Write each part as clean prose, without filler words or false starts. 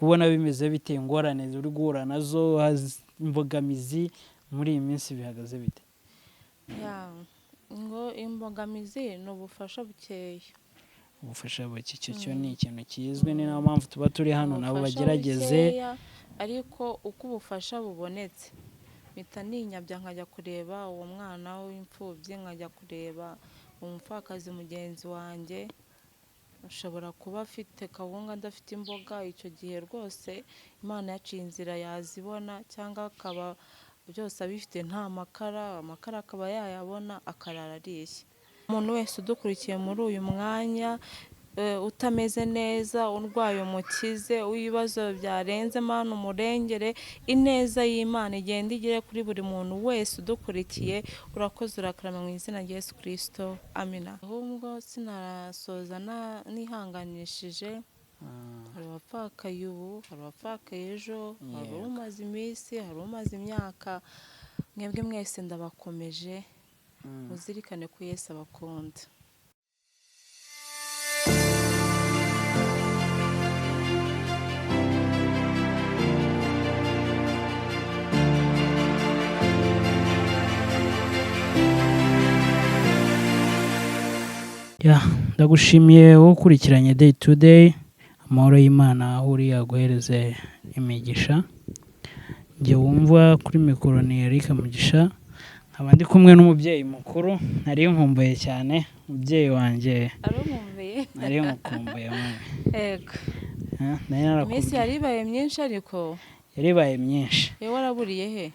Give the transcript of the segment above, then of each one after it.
kubona bimeze bite, ingorane uri guhura nazo, imbogamizi muri iyi minsi bihagaze bite? ngo imbogamizi ni ubufasha bukeya. Ubufasha buke, cyo ni ikintu kizwi, ni nayo mpamvu tuba turi hano nabo bagerageze. Ariko uko ubufasha bubonetse mpita ninyabya nkajya kureba uwo mwana w'imfubyi, nkajya kureba umupfakazi mugenzi wanjye ushobora kuba afite kawunga adafite imboga. Icyo gihe rwose Imana yaciye inzira yazibona, cyangwa akaba byose abifite nta makara akaba yayabona akarara arishye. Umuntu wese udukurikiye muri uyu mwanya utameze neza, urwaye umukize, w'ibibazo byarenze Mana umurengere, ineza y'Imana igenda igere kuri buri muntu wese udukurikiye. Urakoze urakarama mu izina rya Yesu Kristo, amina. Ahubwo sinarasoza nihanganishije, hari abapfakaye ubu, hari abapfakaye ejo, hari umaze iminsi, hari umaze imyaka. Mwebwe mwese ndabakomeje, muzirikane ko Yesu abakunda. Ndagushimiye wowe ukurikiranye Day to Day. Amahoro y'Imana aho uri aguhereze imigisha. Njye wumva kuri mikoro ni Eric Mugisha, nkaba ndi kumwe n'umubyeyi mukuru. Nari nkumbuye cyane umubyeyi wanjye. Nari nkumbuye mwe. Yego. Iminsi yaribaye myinshi ariko yaribaye myinshi. waraburiye he?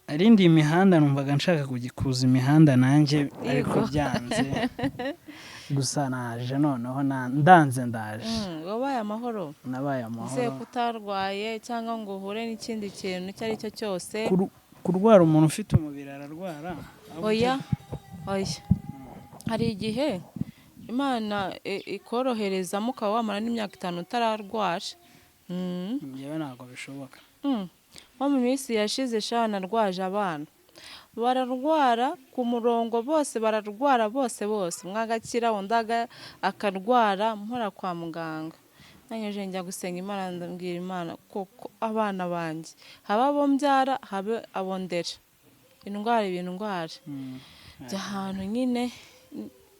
Arindi imihanda numvaga nshaka kujikuza imihanda nanjye ariko byanze. Gusa naje noneho ndaje. Wabaye amahoro? Nabaye amahoro. Ese kutarwaye cyangwa ngo uhure n'ikindi kintu icyo ari cyo cyose? Kurwara, umuntu ufite umubiri ararwara. Oya. Hari igihe Imana ikoroherezamo ukaba wamara n'imyaka 5 utararwara. Njyewe ntabwo bishoboka. Nko mu minsi yashize narwaje abana, bararwara ku murongo, bose bararwara, bose mwagakira, undi akarwara, mpora kwa muganga. Nanyeje njya gusenga Imana, ndambwira Imana koko abana banjye haba abo mbyara habe abo ndera, indwara jya ahantu nyine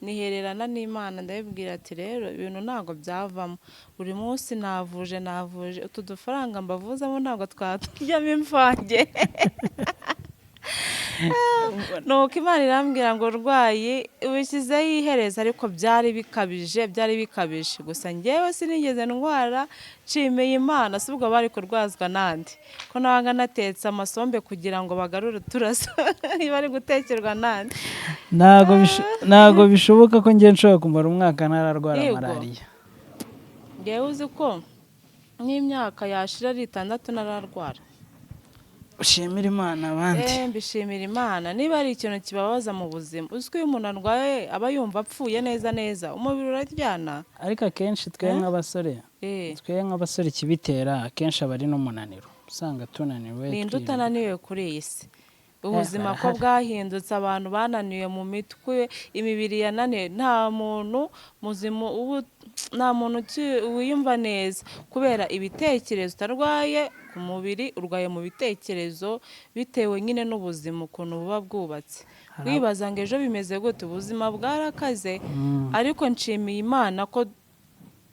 nihererana n'Imana, ndabibwira ati rero ibintu ntabwo byavamo. Buri munsi navuje utu dufaranga mbavuzamo ntabwo twaturyamo imvange. Nuko Imana irambwira ngo urwaye ubishyizeho iherezo, ariko byari bikabije. Gusa njyewe sinigeze ndwara, nshimiye Imana. Si ubwo bari kurwazwa nandi ko nabaga natetse amasombe kugira ngo bagarure uturaso bari gutekerwa nandi. Ntabwo bishoboka ko njye nshobora kumara umwaka ntararwara malariya. Njyewe uzi ko n'imyaka yashira ari 6 nararwara. Ushimira Imana abandi. Mbishimira Imana. Niba ari ikintu kibabaza mu buzima, uziko iyo umuntu arwaye aba yumva apfuye neza, umubiri uraryana. Ariko akenshi twe nk'abasore kibitera akenshi aba ari n'umunaniro, usanga tunaniwe. Ninde utananiwe kuri iyi si? Ubuzima ko bwahindutse, abantu bananiwe mu mitwe, imibiri yananiwe. Nta muntu muzima nta muntu wiyumva neza kubera ibitekerezo. Utarwaye ku mubiri, urwaye mu bitekerezo, bitewe nyine n'ubuzima ukuntu buba bwubatse. Wibaza ngo ejo bimeze gute? Ubuzima bwarakaze, ariko nshimiye Imana ko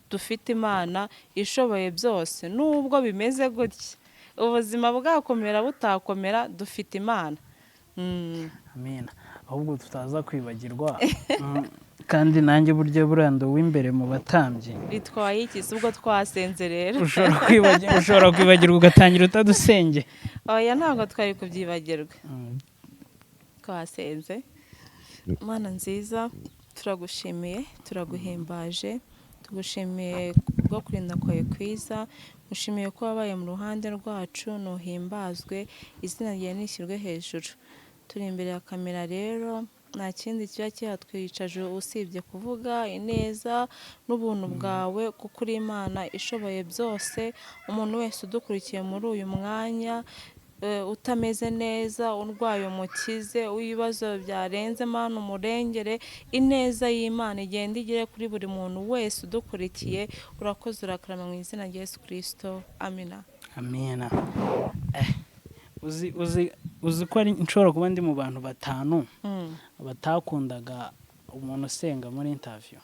dufite Imana ishoboye byose. Nubwo bimeze gutya, ubuzima bwakomera butakomera, dufite Imana. Amina. Ahubwo tutaza kwibagirwa kandi nanjye buryo burando w'imbere mu batambyi. Bitwaye iki? Ubwo twasenze rero. Ushobora kwibagirwa ugatangira utadusenge. Oya, ntabwo twari kubyibagirwa. Twasenze. Mana nziza, turagushimiye, turaguhimbaje, tugushimiye bwo kurinda kwawe kwiza. Mushimiye ko wabaye mu ruhande rwacu, nuhimbazwe, izina ryawe nishyirwe hejuru. Turi imbere ya kamera rero, nta kindi kiba cyatwicaje usibye kuvuga ineza n'ubuntu bwawe, kuko uri Imana ishoboye byose. Umuntu wese udukurikiye muri uyu mwanya, utameze neza, urwaye umukize, w'ibibazo byarenze Mana umurengere, ineza y'Imana igenda igere kuri buri muntu wese udukurikiye. Urakoze urakarama mu izina rya Yesu Kristo, amina. amena. Uzi ko nshobora kuba ndi mu bantu batanu batakundaga umuntu usenga muri interview.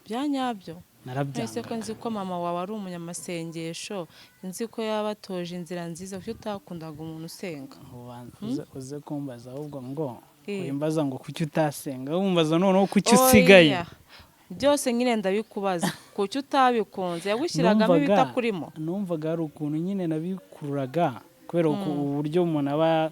Bya nyabyo. Ese ko Narabyanga. nzi ko mama wawe ari umunyamasengesho, nzi ko yabatoje inzira nziza, kuko utakundaga umuntu usenga. Uze kumbaza ahubwo ngo Eh. wimbaza ngo kuki utasenga, wumbaza noneho kuki usigaye. Oya. Byose nyine ndabikubaza, kuki utabikunze, yagushyiragamo ibitakurimo. Numvaga hari ukuntu nyine nabikururaga kubera uburyo umuntu aba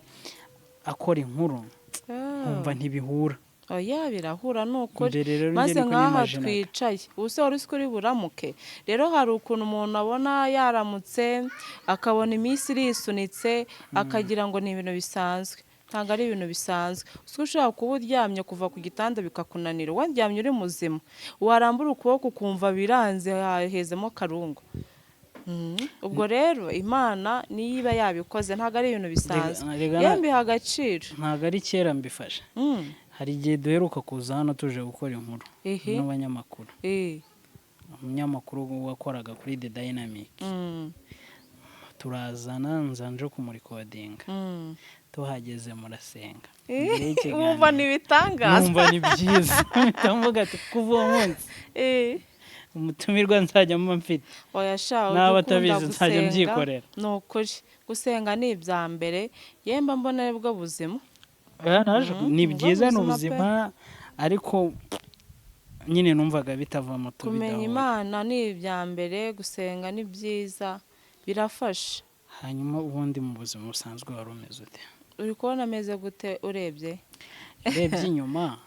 akora inkuru, nkumva ntibihura. Oya, birahura ni ukuri. Mbere rero Maze njye niko nk'aha nimaginaga. twicaye, ubu se wari uzi ko uri buramuke? Rero hari ukuntu umuntu abona yaramutse akabona iminsi irisunitse akagira ngo ni ibintu bisanzwe. Ntabwo ari ibintu bisanzwe. Uzi ushobora kuba uryamye kuva ku gitanda bikakunanira, waryamye uri muzima, warambura ukuboko ukumva biranze hahezemo karungu. Ubwo rero Imana niyo iba yabikoze, ntabwo ari ibintu bisanzwe. Yambiha agaciro. Ntabwo ari kera mbifashe. Hari igihe duheruka kuza hano tuje gukora inkuru n'abanyamakuru. Umunyamakuru wakoraga kuri The Dynamic. Turazana nzanje kumurikodinga. Tuhageze murasenga. Wumva ni ibitangaza. Wumva ni byiza. Ndavuga ati kuva uwo munsi umutumirwa nzajya mu mfite. Oya sha, n'abatabizi nzajya mbyikorera. Ni ukuri. Gusenga ni ibya mbere, yemba mbona ari bwo buzima. Ni byiza ni ubuzima, ariko nyine numvaga bitava mu tubidaho. Kumenya Imana ni ibya mbere, gusenga ni byiza, birafasha. Hanyuma ubundi mu buzima busanzwe wari umeze ute? Uri kubona ameze gute urebye? Urebye inyuma.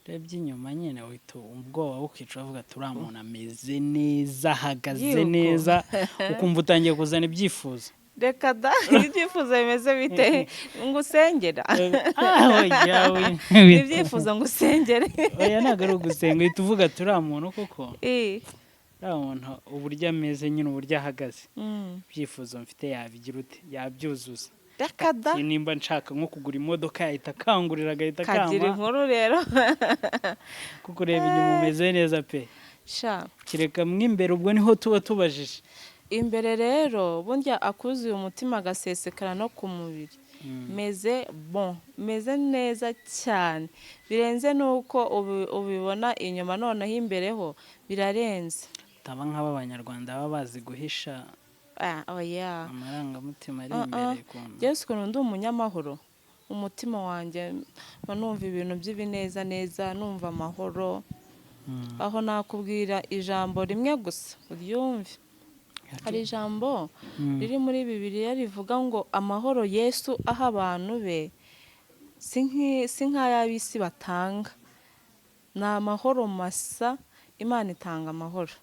Urebye inyuma nyine uhita ubwoba ukica uvuga turiya muntu ameze neza, ahagaze neza, ukumva utangiye kuzana ibyifuzo. Reka da, ibyifuzo bimeze bite? Ngo usengera. Ibyifuzo ngo usengere. Oya ntabwo ari ugusenga, uhita uvuga turiya muntu koko. Uriya muntu uburyo ameze nyine, uburyo ahagaze, ibyifuzo mfite yabigira ute, yabyuzuza. Reka da. Nimba nshaka nko kugura imodoka yahita akangurira, agahita akama. Kagira inkuru rero. Kuko ureba inyuma umeze neza pe. Sha. Kireka mw'imbere ubwo niho tuba tubajije. Imbere rero burya akuzuye umutima agasesekara no ku mubiri. Meze neza cyane, birenze nuko ubibona inyuma, noneho imbere ho birarenze. Taba nk'aba Abanyarwanda baba bazi guhisha oya amarangamutima ari imbere kumva. Yesu ukuntu ndi umunyamahoro, umutima wanjye numva ibintu by'ibineza neza, numva amahoro. Aho nakubwira ijambo rimwe gusa uryumve. Hari ijambo riri muri Bibiliya rivuga ngo amahoro Yesu aha abantu be si nk'ay'ab'isi batanga. Ni amahoro masa, Imana itanga amahoro.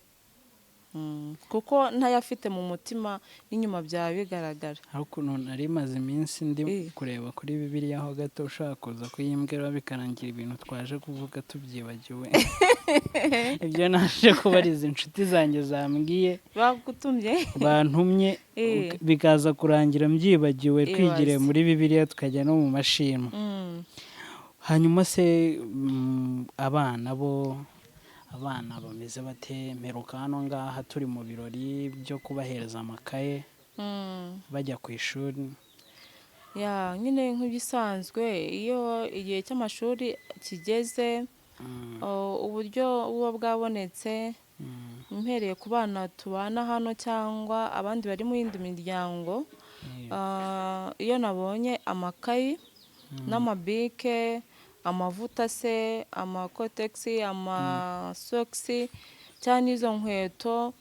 Kuko ntayafite mu mutima n'inyuma byaba bigaragara. Ariko nari maze iminsi ndi kureba kuri Bibiliya aho gato ushaka kuza kuyimbwira bikarangira ibintu twaje kuvuga tubyibagiwe. Ibyo naje kubariza inshuti zanjye zambwiye, bagutumye, bantumye, bikaza kurangira mbyibagiwe, twigire muri Bibiliya tukajya no mu mashini. Hanyuma se abana bameze bate? Mperuka hano ngaha turi mu birori byo kubahereza amakaye bajya ku ishuri. Nyine nk'ibisanzwe iyo igihe cy'amashuri kigeze, uburyo buba bwabonetse, mpereye ku bana tubana hano cyangwa abandi bari mu yindi miryango, iyo nabonye amakayi n'amabike, amavuta se, amakotegisi, amasogisi cyangwa n'izo nkweto,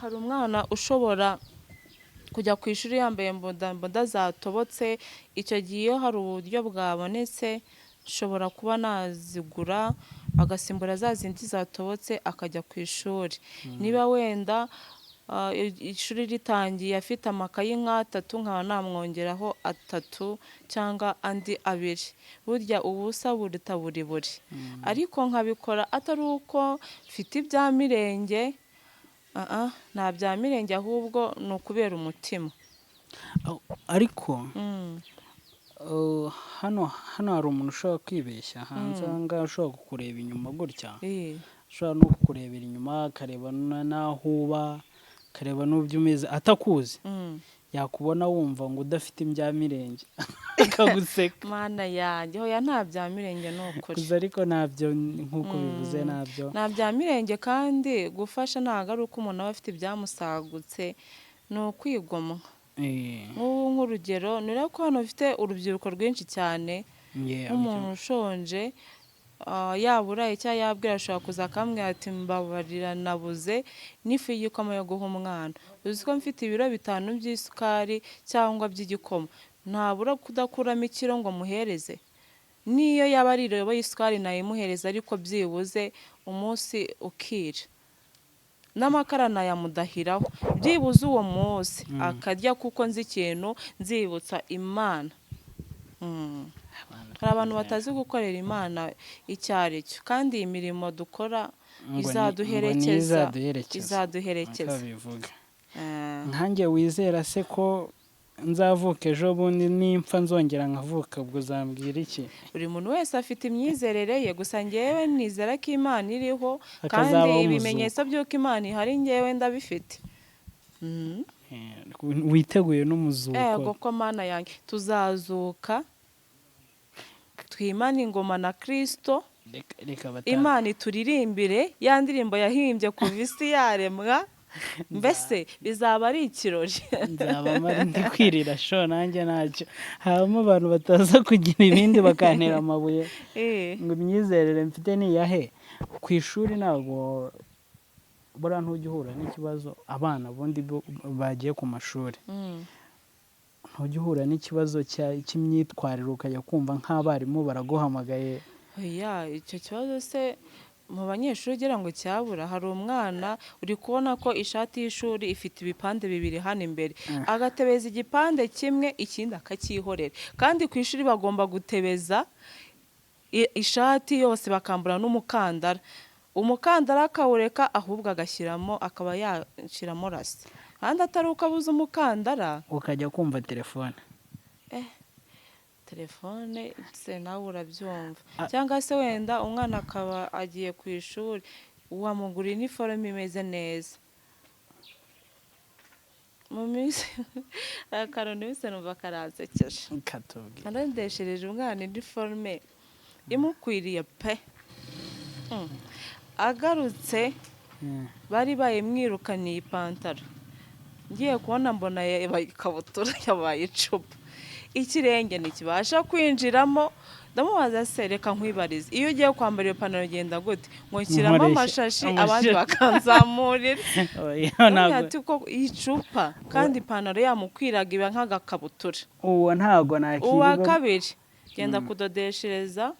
hari umwana ushobora kujya ku ishuri yambaye bodaboda zatobotse. Icyo gihe iyo hari uburyo bwabonetse, nshobora kuba nazigura agasimbura za zindi zatobotse akajya ku ishuri. Niba wenda ishuri ritangiye afite amakayi nk'atatu, nkaba namwongeraho atatu cyangwa andi abiri. Burya ubusa buruta buri. Ariko nkabikora atari uko mfite ibya mirenge, nta bya mirenge, ahubwo ni ukubera umutima. ariko Mm. hano hari umuntu ushobora kwibeshya hanze aha ngaha ushobora kukureba inyuma gutya, ushobora no kukurebera inyuma akareba n'aho uba, akareba n'ubyo umeze atakuzi, yakubona wumva ngo udafite imbyamirenge akaguseka. Mana yanjye hoya nta byamirenge ni ukuri. Gusa ariko ntabyo nk'uko bivuze ntabyo. Nta byamirenge kandi gufasha ntabwo ari uko umuntu aba afite ibyamusagutse, ni ukwigomwa. Nk'urugero ni rero ko hano ufite urubyiruko rwinshi cyane, nk'umuntu ushonje yaburaye cyangwa yabwira ashobora kuza akambwira ati mbabarira nabuze n'ifu y'igikoma yo guha umwana. Uzi ko mfite ibiro 5 by'isukari cyangwa by'igikoma, ntabura kudakuramo ikiro ngo muhereze. Niyo yaba ari irobo y'isukari nayimuhereza ariko byibuze umunsi ukira. N'amakara nayamudahiraho byibuze uwo munsi akarya kuko nzi ikintu nzibutsa Imana. Hari abantu batazi gukorera Imana icyo ari cyo, kandi iyi mirimo dukora izaduherekeza. Nkanjye wizera se ko nzavuka ejo bundi nimpfa nzongera nkavuka, ubwo uzambwira iki? Buri muntu wese afite imyizerere ye, gusa ngewe nizera ko Imana iriho kandi ibimenyetso by'uko Imana ihari ngewe ndabifite. Witeguye n'umuzuko? Yego ko Mana yanjye tuzazuka twimana ingoma na Kristo, Imana ituririmbire ya ndirimbo yahimbye kuva isi yaremwa. Mbese bizaba ari ikirori. Nzaba mari ndi kwirira sho nanjye ntacyo. Habamo abantu bataza kugira ibindi bakantera amabuye ngo imyizerere mfite ni yahe. Ku ishuri ntabwo bora ntujya uhura n'ikibazo, abana bundi bagiye ku mashuri ntujya uhura n'ikibazo cy'imyitwarire ukajya kumva nk'abarimu baraguhamagaye. Icyo kibazo se mu banyeshuri ugira ngo cyabura? Hari umwana uri kubona ko ishati y'ishuri ifite ibipande 2 hano imbere, agatebeza igipande kimwe ikindi akacyihorera, kandi ku ishuri bagomba gutebeza ishati yose bakambura n'umukandara. Umukandara akawureka ahubwo agashyiramo, akaba yashyiramo rasi, kandi atari uko abuze umukandara ukajya kumva telefone. Telefone se nawe urabyumva. Cyangwa se wenda umwana akaba agiye ku ishuri, wamugura iniforume imeze neza. Mu minsi akaroni bise numva karansekeje. Narandeshereje umwana iniforume imukwiriye pe. Agarutse bari bayimwirukaniye ipantaro, ngiye kubona mbona yabaye ikabutura, yabaye icupa, ikirenge ntikibasha kwinjiramo. Ndamubaza se reka nkwibarize, iyo ugiye kwambara iyo pantaro genda gute? Ngo nshyiramo amashashi abandi bakanzamurira. Ati ko icupa kandi ipantaro yamukwiraga iba nk'agakabutura. Uwo ntago nakiriwe. Uwa kabiri genda kudodeshereza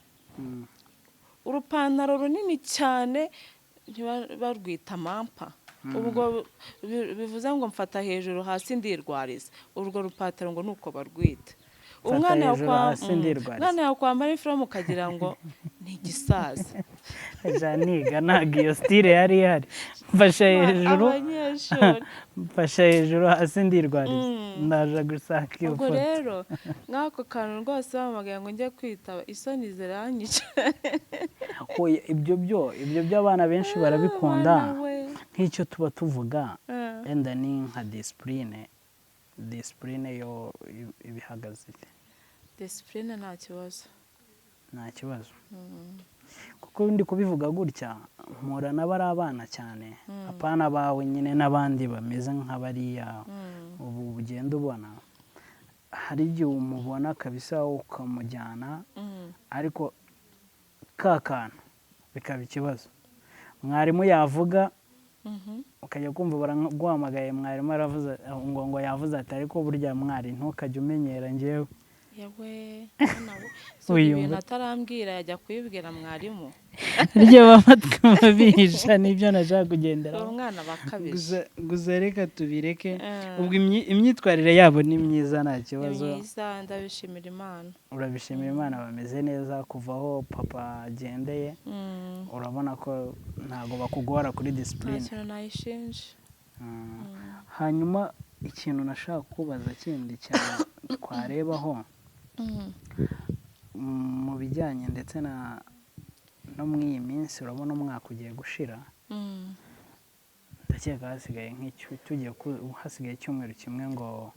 urupantaro runini cyane, barwita mampa. Ubwo bivuze ngo mfata hejuru hasi ndirwariza. Urwo rupataro ngo nuko barwita. Umwana yakwambara iniforume ukagira ngo ni igisaza. Niga ntabwo iyo style yari ihari. Mfasha hejuru hasi ndirwariza. Ndaje gusaka iyo foto. Ubwo rero nk'ako kantu rwose bampamagaye ngo njye kwitaba, isoni ziranyica. Ibyo by'abana benshi barabikunda. Nk'icyo tuba tuvuga wenda ni nka disipurine yo ibihagaze. Disipurine nta kibazo. Kuko ndi kubivuga gutya mpura n'abari abana cyane, apana bawe nyine n'abandi bameze nk'abariya. Ubu ugenda ubona hari igihe umubona kabisa ukamujyana, ariko ka kantu bikaba ikibazo. Mwarimu yavuga ukajya kumva baraguhamagaye, mwarimu aravuze ngo yavuze ati ariko burya mwari ntukajye umenyera ngewe. Yewe uyu bintu atarambwira yajya kuyibwira mwarimu. Rye bamatwe mabisha nibyo naje kugendera. Umwana bakabije. Gusa reka tubireke. Ubwo imyitwarire yabo ni myiza nta kibazo. Ni myiza, ndabishimira Imana. Urabishimira Imana, bameze neza kuva aho papa agendeye. Urabona ko ntago bakugora kuri discipline. Ntacyo nayishinje. Hanyuma ikintu nashaka kubaza kindi cyane twarebaho mu bijyanye ndetse no muri iyi minsi urabona umwaka ugiye gushira, ndakeka hasigaye icyumweru kimwe ngo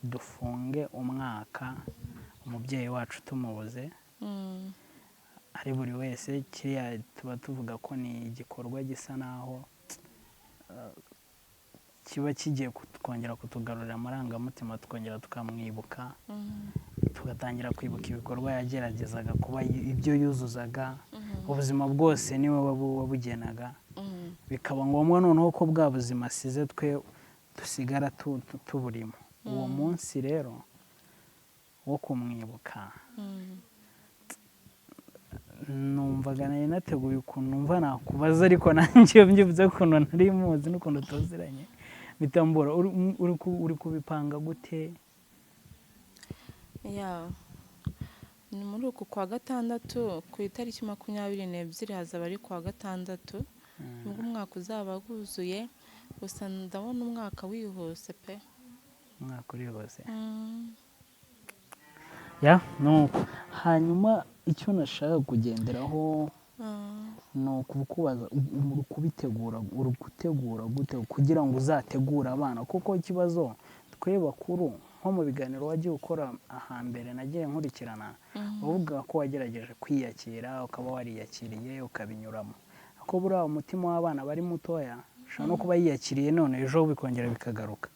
dufunge umwaka umubyeyi wacu tumubuze. Ari buri wese kiriya tuba tuvuga ko ni igikorwa gisa naho kiba kigiye kongera kutugarurira amarangamutima, tukongera tukamwibuka, tugatangira kwibuka ibikorwa yageragezaga kuba ibyo yuzuzaga, ubuzima bwose niwe wabugenaga, bikaba ngombwa noneho ko bwa buzima asize twe dusigara tuburimo. Uwo munsi rero wo kumwibuka numvaga nari nateguye ukuntu numva nakubaza, ariko nanjye mbyuze ukuntu nari muzi n'ukuntu tuziranye bitambura. Uri kubipanga gute? ni muri uku kwa gatandatu ku itariki 22 hazaba ari kwa gatandatu nubwo umwaka uzaba wuzuye, gusa ndabona umwaka wihuse pe. Umwaka urihuse nuko hanyuma icyo nashaka kugenderaho ni ukukubaza, uri gutegura gute kugira ngo uzategure abana? kuko ikibazo twe bakuru nko mu biganiro wagiye ukora ahambere nagiye nkurikirana, uvuga ko wagerageje kwiyakira, ukaba wariyakiriye ukabinyuramo, ko buriya umutima w'abana bari mutoya ushobora no kuba yiyakiriye none ejo bikongera bikagaruka.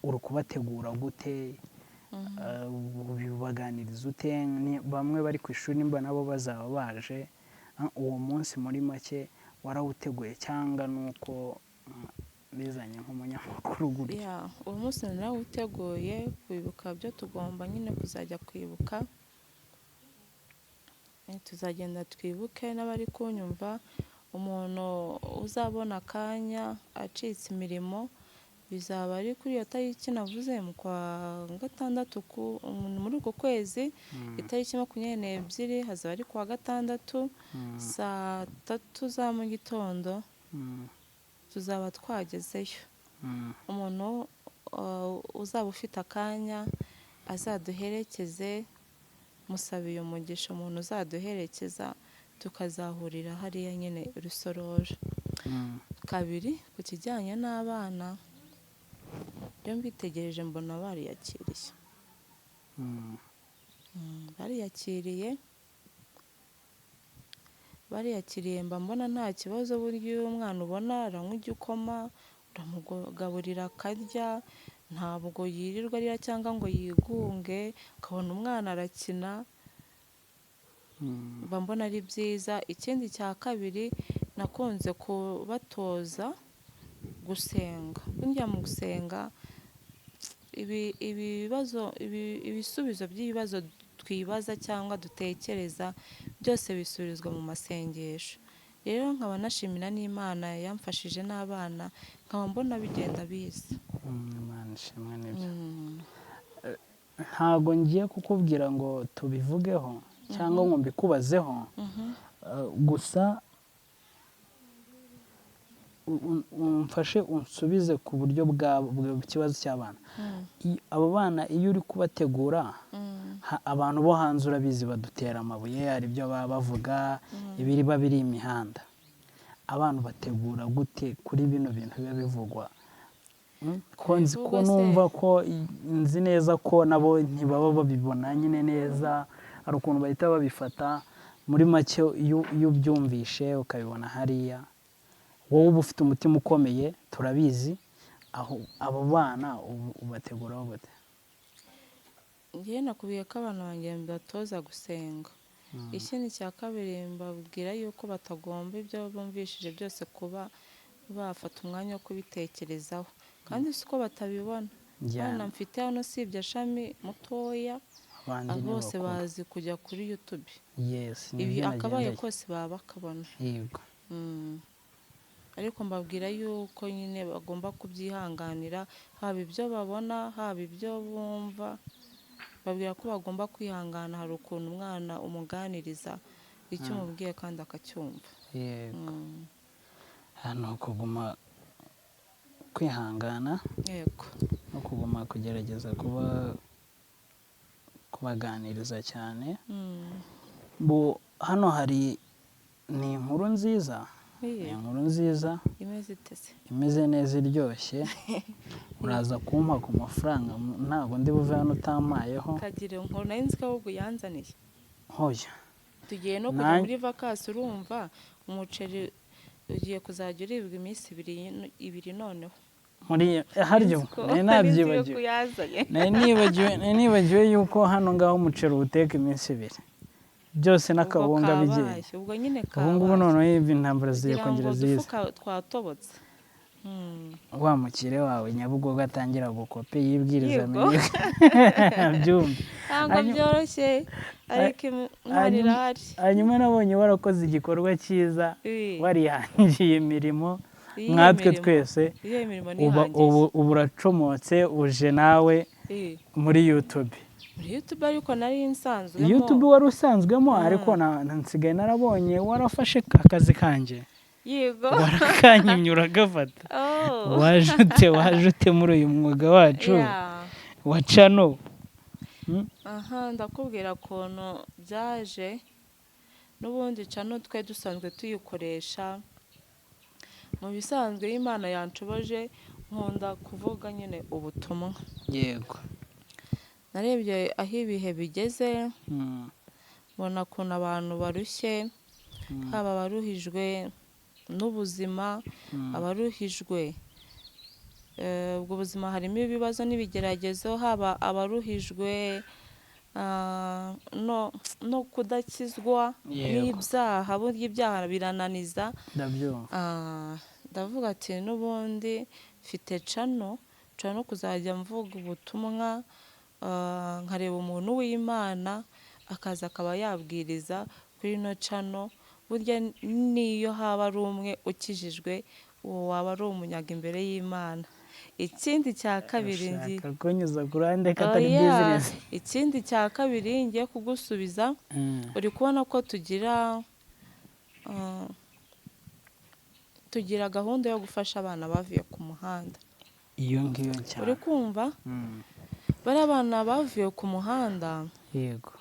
uri kubategura gute? ubibaganiriza ute? Bamwe bari ku ishuri nimba nabo bazaba baje, uwo munsi muri make warawuteguye cyangwa nuko bizanye nk'umunyamakuru gutya? uwo munsi narawuteguye, kwibuka byo tugomba nyine kuzajya kwibuka, tuzagenda twibuke. N'abari kunyumva, umuntu uzabona akanya acitse imirimo, bizaba ari kuri iyo tariki navuze mu kwa gatandatu muri uko kwezi, itariki 22 hazaba ari kwa gatandatu saa 3 za mu gitondo tuzaba twagezeyo. Umuntu uzaba ufite akanya azaduherekeze, musabiye umugisha umuntu uzaduherekeza, tukazahurira hariya nyine Rusoroje. Kabiri, ku kijyanye n'abana, iyo mbitegereje mbona bariyakiriye, mba mbona nta kibazo. Buryo umwana ubona aranywa igikoma, uramugaburira akarya, ntabwo yirirwa arira cyangwa ngo yigunge, ukabona umwana arakina, mba mbona ari byiza. Ikindi cya kabiri, nakunze kubatoza gusenga. Burya mu gusenga ibisubizo by'ibibazo twibaza cyangwa dutekereza byose bisubizwa mu masengesho. Rero nkaba nashimira n'Imana yamfashije n'abana, nkaba mbona bigenda biza. Imana ishimwe nibyo. Ntabwo ngiye kukubwira ngo tubivugeho cyangwa ngo mbikubazeho, gusa umfashe unsubize ku buryo bw'ikibazo cy'abana. Abo bana iyo uri kubategura, abantu bo hanze urabizi badutera amabuye, hari ibyo baba bavuga, ibiriba biri imihanda. Abantu bategura gute kuri bino bintu biba bivugwa? Ko numva ko nzi neza ko nabo ntibaba babibona nyine neza, hari ukuntu bahita babifata. Muri make iyo ubyumvishe ukabibona hariya, wowe uba ufite umutima ukomeye, turabizi. Abo bana ubateguraho gute? Ngiye nakubwiye ko abantu banjye mbatoza gusenga. Ikindi cya kabiri, mbabwira yuko batagomba ibyo bumvishije byose kuba bafata umwanya wo kubitekerezaho, kandi si uko batabibona. Abana mfite hano usibye Shami mutoya, bose bazi kujya kuri YouTube. Ibi akabaye kose baba bakabona. Ariko mbabwira yuko nyine bagomba kubyihanganira, haba ibyo babona haba ibyo bumva. Babwira ko bagomba kwihangana, hari ukuntu umwana umuganiriza icyo umubwiye kandi akacyumva. Hano kuguma kwihangana yego no kuguma kugerageza kubaganiriza cyane. Hano hari ni inkuru nziza, ni inkuru nziza imeze neza iryoshye. Uraza kumpa ku mafaranga, ntabwo ndi buve hano utampayeho. Kagira inkuru nari nzi ko ahubwo yanzaniye. Hoya Tugiye no kujya muri vacances, urumva umuceri ugiye kuzajya uribwa iminsi ibiri noneho. Muri haryo nibagiwe yuko hano ngaho umuceri uteka iminsi ibiri byose n'akabunga bigiye. Ubwo nyine ubu ngubu noneho ibi intambara zigiye kongera ziza. Twatobotse wa mukire wawe Nyabugogo atangira gukope yibwiriza byumve ntabwo byoroshye, ariko intwari irahari. hanyuma nabonye warakoze igikorwa cyiza, warihangiye imirimo mwatwe twese. ubu uracomotse uje nawe muri YouTube. Ariko nari nsanzwemo YouTube wari usanzwemo, ariko nsigaye narabonye warafashe akazi kanjye. Yego warakanyimye uragafata. waje ute muri uyu mwuga wacu wa channel? Ndakubwira ukuntu byaje. N'ubundi channel twe dusanzwe tuyikoresha mu bisanzwe. Imana yanshoboje, nkunda kuvuga nyine ubutumwa. Yego. Narebye aho ibihe bigeze, mbona ukuntu abantu barushye, haba abaruhijwe n'ubuzima, abaruhijwe ubwo buzima harimo ibibazo n'ibigeragezo, haba abaruhijwe no kudakizwa n'ibyaha. Burya ibyaha birananiza. Ndavuga ati n'ubundi mfite channel kuzajya mvuga ubutumwa, nkareba umuntu w'Imana akaza akaba yabwiriza kuri ino channel. Burya niyo haba ari umwe ukijijwe, uwo waba ari umunyaga imbere y'Imana. Ikindi cya kabiri ikindi cya kabiri ngiye kugusubiza, uri kubona ko tugira gahunda yo gufasha abana bavuye ku muhanda. Iyo ngiyo cyane uri kumva, bari abana bavuye ku muhanda. Yego.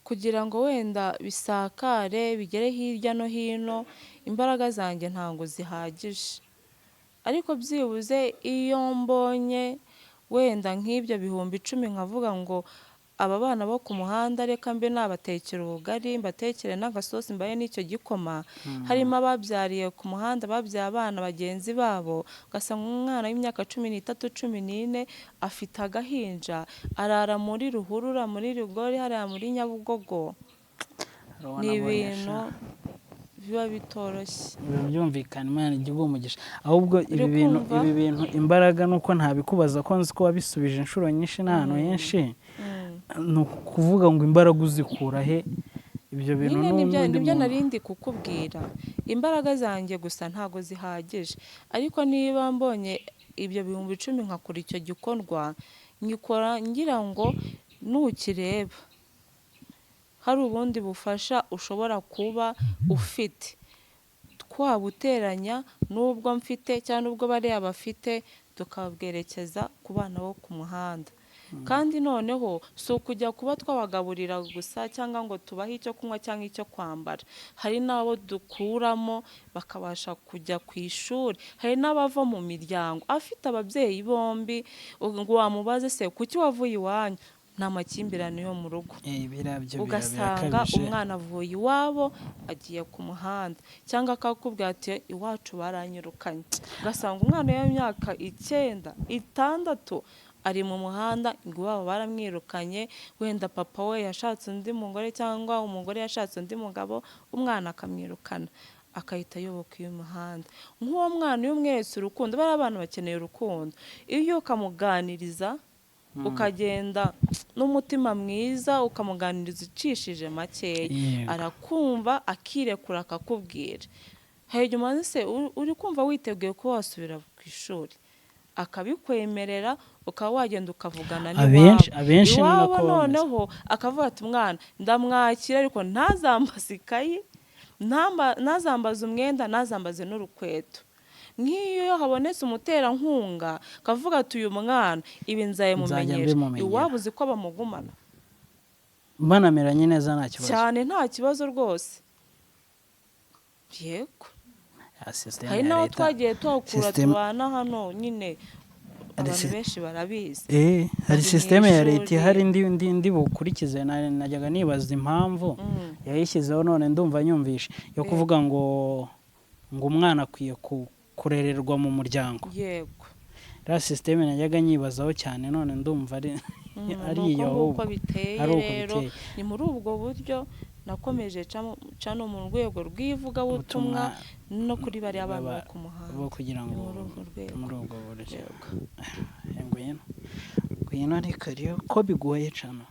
Kugira ngo wenda bisakare bigere hirya no hino, imbaraga zanjye ntabwo zihagije, ariko byibuze iyo mbonye wenda nk'ibyo 10,000 nkavuga ngo aba bana bo ku muhanda reka mbe nabatekera ubugari, mbatekere n'agasosi, mbaye n'icyo gikoma. Harimo ababyariye ku muhanda, babyaye abana bagenzi babo, ugasanga umwana w'imyaka 13, 14 afite agahinja, arara muri ruhurura, muri rigori hariya muri Nyabugogo. Ni ibintu biba bitoroshye. Byumvikana Imana igihugu umugisha. Ahubwo ibi bintu imbaraga nuko ntabikubaza ko nzi ko wabisubije inshuro nyinshi n'ahantu henshi. Ni ukuvuga ngo imbaraga uzikura he? Ibyo bintu nibyo narindi kukubwira. Imbaraga zanjye gusa ntago zihagije, ariko niba mbonye ibyo 10,000 nkakora icyo gikorwa, ngikora ngira ngo nukireba hari ubundi bufasha ushobora kuba ufite, twabuteranya n'ubwo mfite cyangwa n'ubwo bari abafite, tukabwerekeza ku bana bo ku muhanda. Kandi noneho si ukujya kuba twabagaburira gusa cyangwa ngo tubahe icyo kunywa cyangwa icyo kwambara. Hari n'abo dukuramo bakabasha kujya ku ishuri, hari n'abava mu miryango afite ababyeyi bombi, ngo wamubaze se kuki wavuye iwanyu, nta makimbirane yo mu rugo. Ugasanga umwana avuye iwabo agiye ku muhanda, cyangwa akakubwira ati iwacu baranyirukanye. Ugasanga umwana w'imyaka 9, 6 ari mu muhanda, ngo baba baramwirukanye, wenda papa we yashatse undi mugore cyangwa umugore yashatse undi mugabo, umwana akamwirukana akahita yoboka uyu muhanda. Nk'uwo mwana iyo umweretse urukundo, bari abantu bakeneye urukundo, iyo ukamuganiriza ukagenda n'umutima mwiza, ukamuganiriza ucishije makeya, arakumva akirekura akakubwira. Hejuru se uri kumva witeguye ko wasubira ku ishuri, akabikwemerera, ukaba wagenda ukavugana abenshi iwabo. Noneho akavuga ati umwana ndamwakira, ariko ntazambaze ikayi, ntazambaze umwenda, ntazambaze n'urukweto. nk'iyo habonetse umuterankunga kavuga ati uyu mwana ibi nzamumenyesha iwabo uzi ko bamugumana banameranye neza nta kibazo cyane nta kibazo rwose yego hari n'aho twagiye tuhakura tubana hano nyine abantu benshi barabizi hari systeme ya leta ihari ndi bukurikize najyaga nibaza impamvu yayishyizeho none ndumva nyumvishe yo kuvuga ngo umwana akwiye kurererwa mu muryango yego ra systeme najyaga nyibazaho cyane none ndumva ari iyo uko biteye rero ni muri ubwo buryo nakomeje cano mu rwego rw'ivugabutumwa no kuri bariya abantu bo ku muhanda bo kugira ngo muri ubwo buryo ngwino ariko rero ko bigoye cano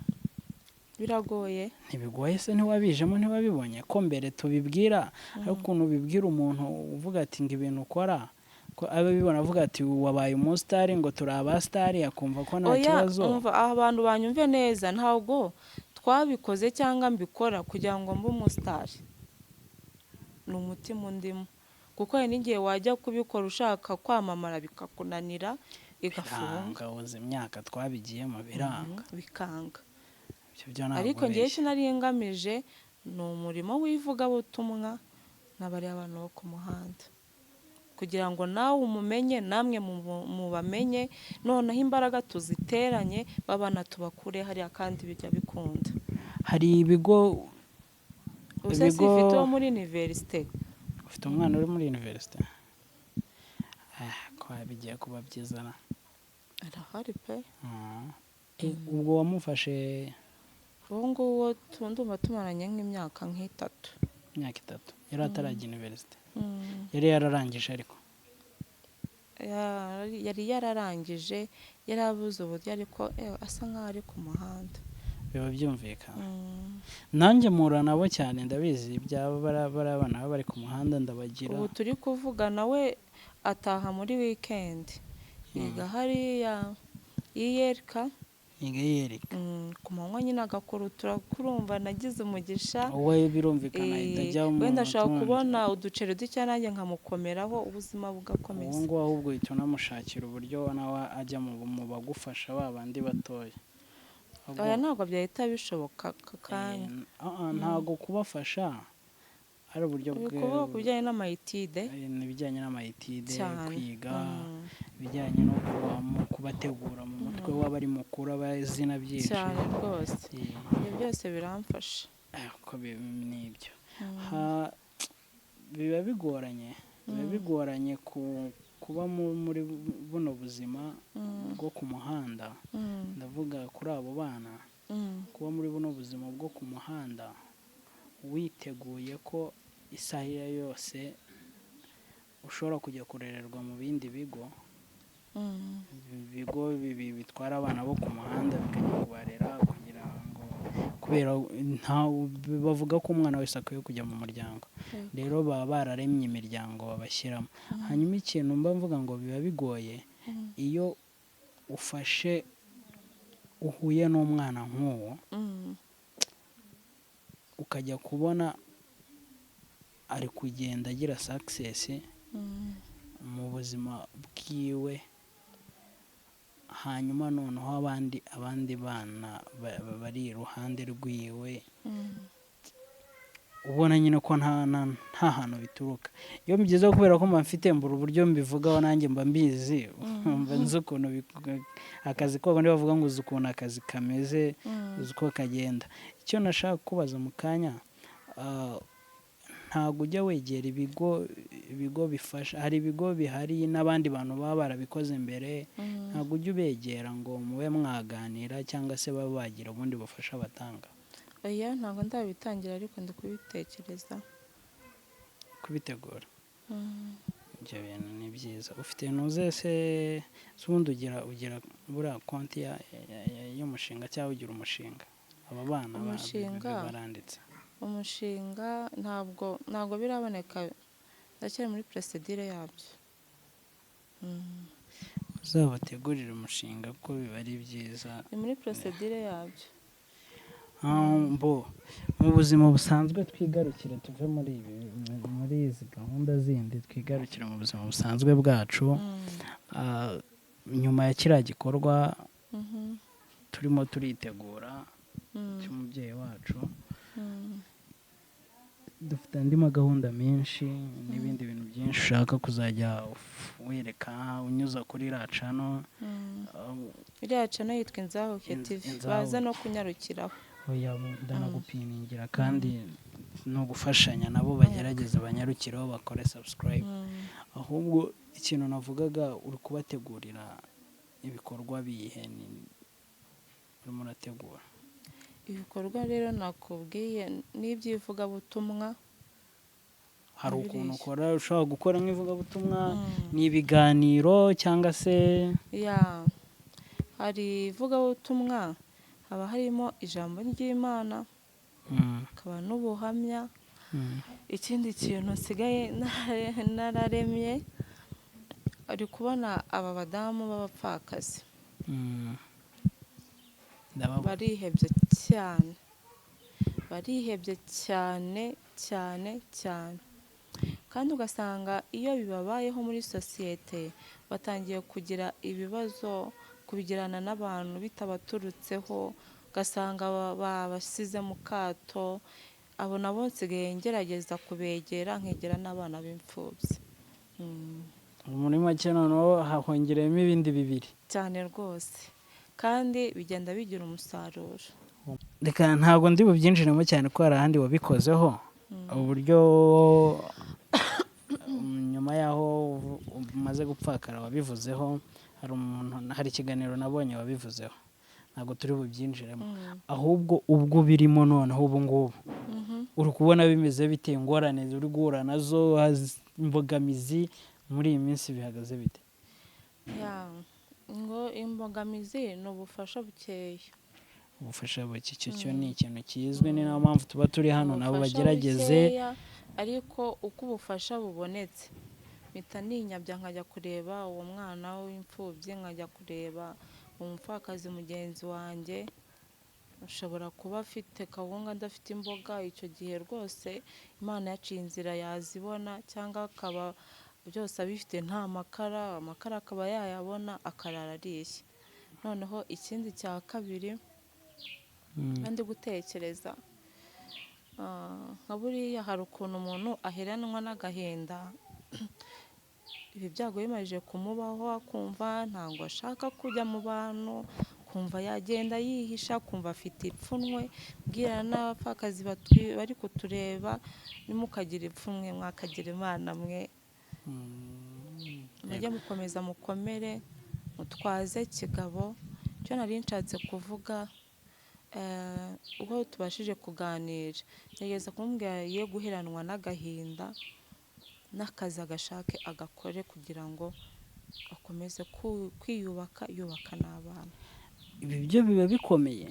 biragoye ntibigoye se ntiwabijemo ntiwabibonye ko mbere tubibwira ariko ukuntu ubibwira umuntu uvuga ati ngo ibintu ukora ko abibona avuga ati wabaye umusitari ngo turi abasitari akumva ko nta kibazo abantu banyumve neza ntabwo twabikoze cyangwa mbikora kugira ngo mbe umusitari ni umutima undimo kuko hari n'igihe wajya kubikora ushaka kwamamara bikakunanira igafunga uzi imyaka twabigiyemo bikanga ariko ngewe sinari ngamije ni umurimo w'ivugabutumwa n'abariya abantu bo ku muhanda kugira ngo nawe umumenye namwe mubamenye noneho imbaraga tuziteranye babana tubakure hariya kandi bijya bikunda hari ibigo ufite wo muri universite ufite umwana uri muri universite ko bigiye kuba byiza arahari pe ubwo wamufashe uwo nguwo ndumva tumaranye nk'imyaka imyaka 3 yari atarajya universite yari yararangije ariko yari yararangije yari abuze uburyo ariko asa nk'aho ari ku muhanda biba byumvikana nanjye mpura nabo cyane ndabizi byaba abana bari ku muhanda ndabagira ubu turi kuvuga nawe ataha muri weekend yiga hariya yiyereka ku manywa nyine agakurutura kurumva nagize umugisha wowe birumvikana itajya mu wenda ashaka kubona uduceri duke nanjye nkamukomeraho ubuzima bugakomeza ubu ngubu ahubwo uhita unamushakira uburyo nawe ajya mu bagufasha babandi batoya aya ntabwo byahita bishoboka kanya ntabwo kubafasha ari uburyo kuvuga ku bijyanye n'amayitide n'ibijyanye n'amayitide kwiga ibijyanye no kubategura mu mutwe waba ari mukuru abazina byinshi cyane rwose ibyo byose biramfasha ko n'ibyo biba bigoranye kuba muri buno buzima bwo ku muhanda ndavuga kuri abo bana kuba muri buno buzima bwo ku muhanda witeguye ko isaha yose ushobora kujya kurererwa mu bindi bigo bitwara abana bo ku muhanda bikajya kubarera kugira ngo kubera bavuga ko umwana wese akwiye kujya mu muryango rero baba bararemye imiryango babashyiramo hanyuma ikintu mba mvuga ngo biba bigoye iyo uhuye n'umwana nk'uwo ukajya kubona ari kugenda agira success mu buzima bwiwe hanyuma noneho abandi bana bari iruhande rwiwe ubona nyine ko nta hantu bituruka iyo mbigezeho kubera ko mfite mbura uburyo mbivugaho nanjye mba mbizi mba nzi ukuntu akazi ko abandi bavuga ngo uzi ukuntu akazi kameze uzi uko kagenda icyo nashaka kubaza mu kanya ntabwo ujya wegera ibigo bifasha hari ibigo bihari n'abandi bantu baba barabikoze mbere ntabwo ujya ubegera ngo mube mwaganira cyangwa se babe bagira ubundi bufasha batanga oya ntabwo ndabitangira ariko ndi kubitekereza kubitegura ibyo bintu ni byiza ufite ntuze se ubundi ugira buriya konti y'umushinga cyangwa ugira umushinga aba bana baranditse umushinga ntabwo biraboneka ndacyari muri procedure yabyo uzabategurira umushinga ko biba ari byiza ni muri procedure yabyo mu buzima busanzwe twigarukire tuve muri izi gahunda zindi twigarukire mu buzima busanzwe bwacu. Nyuma ya kiriya gikorwa turimo turitegura cy'umubyeyi wacu, dufite andi magahunda menshi n'ibindi bintu byinshi ushaka kuzajya wereka unyuza kuri racano. iriya cano yitwa Inzahuke TV, baza no kunyarukiraho. Oya, ndanagupiningira kandi no gufashanya nabo bagerageza banyarukireho bakore subscribe. Ahubwo ikintu navugaga uri kubategurira ibikorwa bihe urimo urategura? Ibikorwa rero nakubwiye n'iby'ivugabutumwa. Hari ukuntu ukora, ushobora gukora nk'ivugabutumwa n'ibiganiro cyangwa se hari ivugabutumwa, haba harimo ijambo ry'Imana, hakaba n'ubuhamya. Ikindi kintu nsigaye nararemye, ari kubona aba badamu b'abapfakazi barihebye cyane, barihebye cyane cyane cyane, kandi ugasanga iyo bibabayeho muri sosiyete batangiye kugira ibibazo, kubigirana n'abantu bitabaturutseho, ugasanga babasize mu kato. Abo nabo nsigaye ngerageza kubegera, nkegera n'abana b'imfubyi. Muri make noneho hahongereyemo ibindi bibiri cyane rwose, kandi bigenda bigira umusaruro. Reka ntabwo ndi bubyinjiremo cyane ko hari ahandi wabikozeho, uburyo nyuma y'aho umaze gupfakara wabivuzeho. Hari ikiganiro nabonye wabivuzeho, ntabwo turi bubyinjiremo. Ahubwo ubwo birimo noneho ubu ngubu uri kubona bimeze bite? Ingorane uri guhura nazo, imbogamizi muri iyi minsi bihagaze bite? ngo imbogamizi ni ubufasha bukeya. Ubufasha buke, cyo ni ikintu kizwi, ni nayo mpamvu tuba turi hano nabo bagerageze. Ariko uko ubufasha bubonetse mpita ninyabya nkajya kureba uwo mwana w'imfubyi, nkajya kureba umupfakazi mugenzi wanjye. Ushobora kuba afite kawunga adafite imboga, icyo gihe rwose Imana yaciye inzira yazibona, cyangwa akaba byose abifite nta makara akaba yayabona akarara arishye. Noneho ikindi cya kabiri kandi gutekereza, nka buriya hari ukuntu umuntu aheranwa n'agahinda, ibi byago bimaze kumubaho, akumva ntabwo ashaka kujya mu bantu, kumva yagenda yihisha, kumva afite ipfunwe. Bwira n'abapfakazi bari kutureba, nimukagire ipfunwe, mwakagira Imana mwe, mujye mukomeza mukomere, mutwaze kigabo. Icyo nari nshatse kuvuga, ubwo tubashije kuganira, ngerageza kumubwira ye guheranwa n'agahinda, n'akazi agashake agakore kugira ngo akomeze kwiyubaka, yubaka n'abana. Ibi byo biba bikomeye,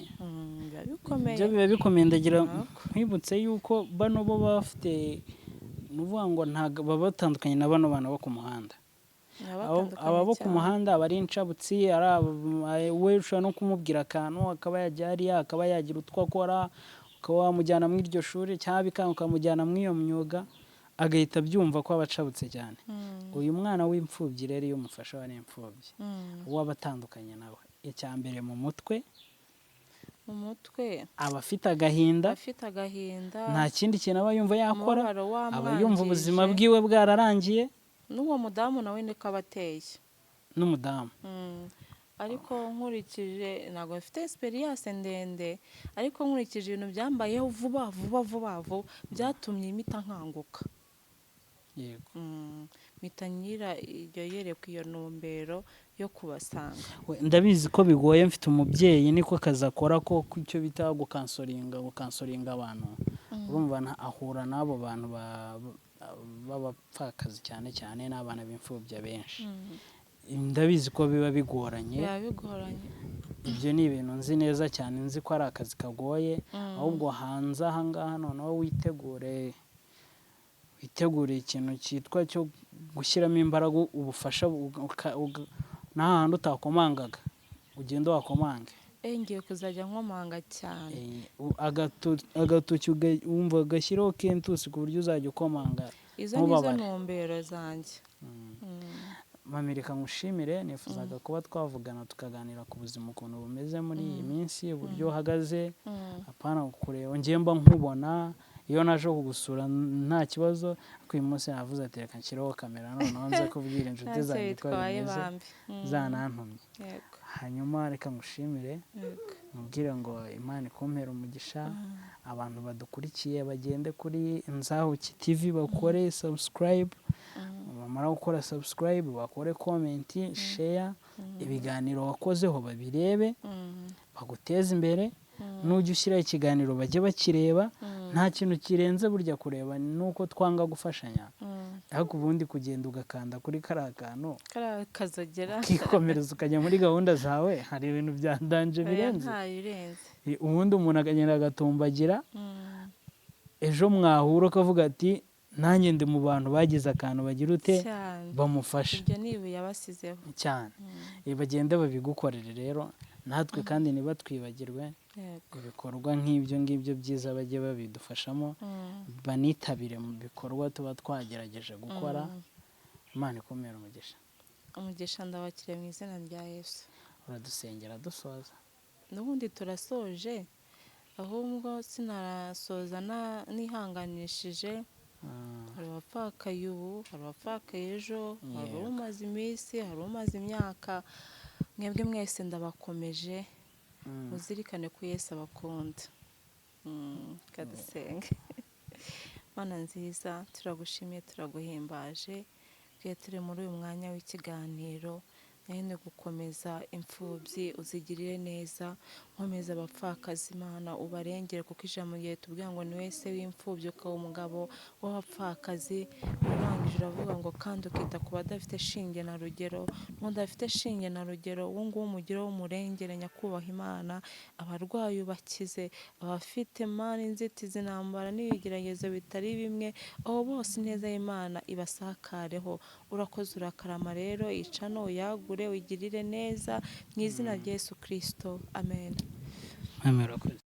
ibyo biba bikomeye. Ndagira nkwibutse yuko bano bo bafite, ni ukuvuga ngo baba batandukanye na bano bana bo ku muhanda. Aba bo ku muhanda aba ari incabutsi, we ushobora no kumubwira akantu akaba yajya hariya, akaba yagira utwo akora, ukaba wamujyana muri iryo shuri cyangwa bikanga ukamujyana muri iyo myuga, agahita abyumva ko aba acabutse cyane. Uyu mwana w'imfubyi rero iyo umufasha wa n'imfubyi, waba atandukanye nawe. Icya mbere mu mutwe aba afite agahinda, nta kindi kintu aba yumva yakora, aba yumva ubuzima bwiwe bwararangiye. N'uwo mudamu nawe niko aba ateye, n'umudamu. ariko nkurikije, ntabwo bafite experience ndende, ariko nkurikije ibintu byambayeho vuba byatumye imita nkanguka. Yego. Mpita nyira iryo yerekwa, iyo ntumbero yo kubasanga. Ndabizi ko bigoye, mfite umubyeyi niko kazi akora, ko icyo bita gukansoringa abantu. Urumva ahura n'abo bantu b'abapfakazi cyane cyane n'abana b'imfubyi benshi. Ndabizi ko biba bigoranye. Ibyo ni ibintu nzi neza cyane, nzi ko ari akazi kagoye. Ahubwo hanze aha ngaha noneho witegure ikintu cyitwa cyo gushyiramo imbaraga, ubufasha n'ahandi utakomangaga ugenda wakomange. ngiye kuzajya nkomanga cyane. agatoki wumva ugashyiraho kentusi ku buryo uzajya ukomanga Izo nizo ntumbero zanjye. Mami reka ngushimire, nifuzaga kuba twavugana tukaganira ku buzima ukuntu bumeze muri iyi minsi, uburyo uhagaze, apana kureba njye mba nkubona iyo naje kugusura nta kibazo, ariko uyu munsi navuze ati reka nshyiraho kamera noneho nza kubwira inshuti zanjye ko bimeze zanantumye. Hanyuma reka ngushimire, mubwire ngo Imana ikumpere umugisha, abantu badukurikiye bagende kuri Nzahuke TV bakore subscribe, bamara gukora subscribe bakore comment, share, ibiganiro wakozeho babirebe, baguteze imbere, nujya ushyira ikiganiro bajye bakireba, nta kintu kirenze burya kureba nuko twanga gufashanya, ariko ubundi kugenda ugakanda kuri kariya kantu kazogera ukikomereza ukajya muri gahunda zawe, hari ibintu byandanje birenze. Ubundi umuntu akagenda agatumbagira, ejo mwahura ukavuga ati nanjye ndi mu bantu bagize akantu bagira ute bamufasha. Ibyo niba yabasizeho cyane bagenda babigukorere rero, natwe kandi niba twibagirwe ibikorwa nk'ibyo ngibyo byiza bajye babidufashamo, banitabire mu bikorwa tuba twagerageje gukora. Imana ikumpere umugisha. Umugisha ndabakire mu izina rya Yesu. Uradusengera dusoza? N'ubundi turasoje, ahubwo sinarasoza nihanganishije. Hari abapfakaye ubu, hari abapfakaye ejo, hari umaze iminsi, hari umaze imyaka. Mwebwe mwese ndabakomeje, muzirikane ko Yesu abakunda. Kadusenge. Mana nziza, turagushimiye, turaguhimbaje, turi muri uyu mwanya w'ikiganiro, nyine gukomeza imfubyi uzigirire neza, nkomeza abapfakazi Imana ubarengere, kuko ijambo ryawe tubwira ngo ni wese w'imfubyi ukaba umugabo w'abapfakazi. Urangije uravuga ngo kandi ukita ku badafite shinge na rugero, n'udafite shinge na rugero uwo nguwo umugire w'umurengere nyakubahwa Imana. Abarwayi ubakize, abafite Mana inzitizi, intambara n'ibigeragezo bitari bimwe, abo bose ineza y'Imana ibasakareho. Urakoze urakarama rero, icano uyagure, wigirire neza mu izina rya Yesu Kristo, amen. Amen. Urakoze.